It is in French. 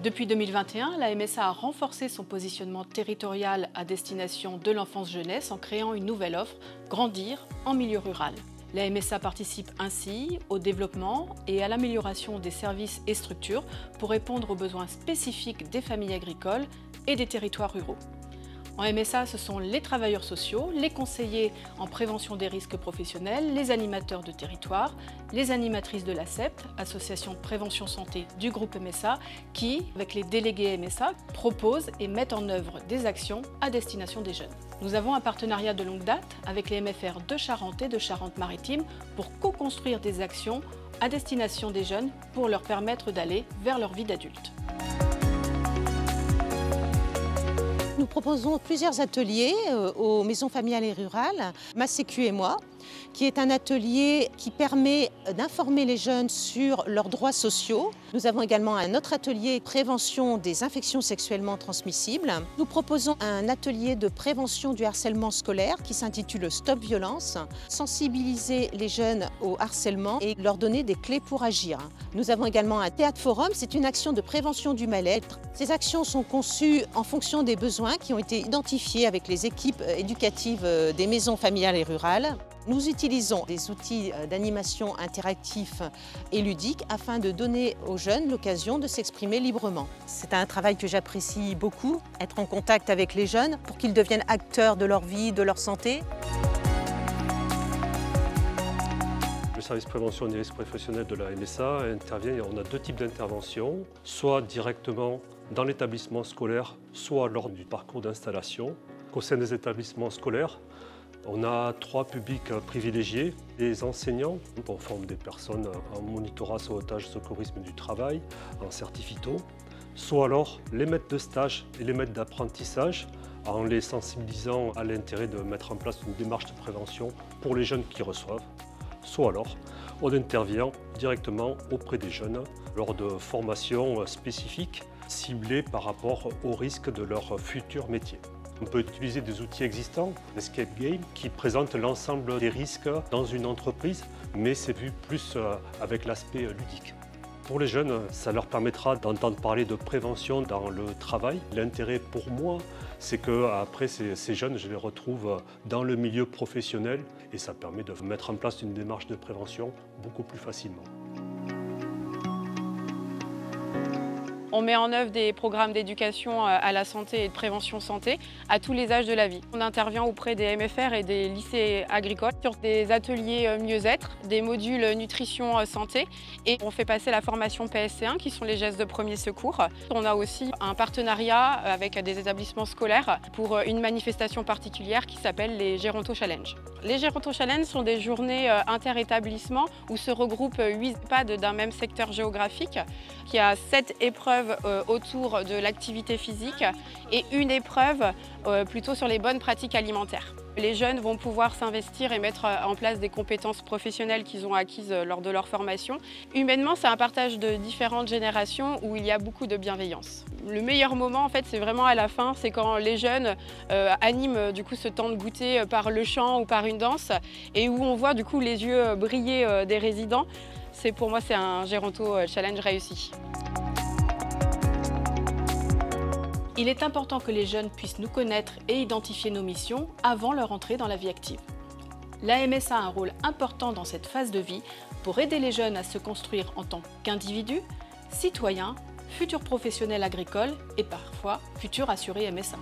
Depuis 2021, la MSA a renforcé son positionnement territorial à destination de l'enfance-jeunesse en créant une nouvelle offre, Grandir en milieu rural. La MSA participe ainsi au développement et à l'amélioration des services et structures pour répondre aux besoins spécifiques des familles agricoles et des territoires ruraux. En MSA, ce sont les travailleurs sociaux, les conseillers en prévention des risques professionnels, les animateurs de territoire, les animatrices de l'ASEP, Association de prévention santé du groupe MSA, qui, avec les délégués MSA, proposent et mettent en œuvre des actions à destination des jeunes. Nous avons un partenariat de longue date avec les MFR de Charente et de Charente-Maritime pour co-construire des actions à destination des jeunes pour leur permettre d'aller vers leur vie d'adulte. Nous proposons plusieurs ateliers aux maisons familiales et rurales, Ma Sécu et moi, qui est un atelier qui permet d'informer les jeunes sur leurs droits sociaux. Nous avons également un autre atelier prévention des infections sexuellement transmissibles. Nous proposons un atelier de prévention du harcèlement scolaire qui s'intitule Stop Violence, sensibiliser les jeunes au harcèlement et leur donner des clés pour agir. Nous avons également un théâtre forum, c'est une action de prévention du mal-être. Ces actions sont conçues en fonction des besoins qui ont été identifiés avec les équipes éducatives des maisons familiales et rurales. Nous utilisons des outils d'animation interactifs et ludiques afin de donner aux jeunes l'occasion de s'exprimer librement. C'est un travail que j'apprécie beaucoup, être en contact avec les jeunes pour qu'ils deviennent acteurs de leur vie, de leur santé. Le service prévention des risques professionnels de la MSA intervient, on a deux types d'interventions, soit directement dans l'établissement scolaire, soit lors du parcours d'installation. Au sein des établissements scolaires, on a trois publics privilégiés, les enseignants, on forme des personnes en monitorat, sauvetage, secourisme du travail, en certifito, soit alors les maîtres de stage et les maîtres d'apprentissage, en les sensibilisant à l'intérêt de mettre en place une démarche de prévention pour les jeunes qui reçoivent, soit alors on intervient directement auprès des jeunes lors de formations spécifiques ciblées par rapport aux risques de leur futur métier. On peut utiliser des outils existants, l'Escape Game, qui présentent l'ensemble des risques dans une entreprise, mais c'est vu plus avec l'aspect ludique. Pour les jeunes, ça leur permettra d'entendre parler de prévention dans le travail. L'intérêt pour moi, c'est qu'après ces jeunes, je les retrouve dans le milieu professionnel et ça permet de mettre en place une démarche de prévention beaucoup plus facilement. On met en œuvre des programmes d'éducation à la santé et de prévention santé à tous les âges de la vie. On intervient auprès des MFR et des lycées agricoles sur des ateliers mieux-être, des modules nutrition santé et on fait passer la formation PSC1 qui sont les gestes de premier secours. On a aussi un partenariat avec des établissements scolaires pour une manifestation particulière qui s'appelle les Géronto Challenge. Les Géronto Challenge sont des journées inter-établissements où se regroupent 8 EHPAD d'un même secteur géographique qui a 7 épreuves autour de l'activité physique et une épreuve plutôt sur les bonnes pratiques alimentaires. Les jeunes vont pouvoir s'investir et mettre en place des compétences professionnelles qu'ils ont acquises lors de leur formation. Humainement, c'est un partage de différentes générations où il y a beaucoup de bienveillance. Le meilleur moment, en fait, c'est vraiment à la fin, c'est quand les jeunes animent du coup ce temps de goûter par le chant ou par une danse et où on voit du coup les yeux briller des résidents. Pour moi, c'est un Géronto Challenge réussi. Il est important que les jeunes puissent nous connaître et identifier nos missions avant leur entrée dans la vie active. La MSA a un rôle important dans cette phase de vie pour aider les jeunes à se construire en tant qu'individus, citoyens, futurs professionnels agricoles et parfois futurs assurés MSA.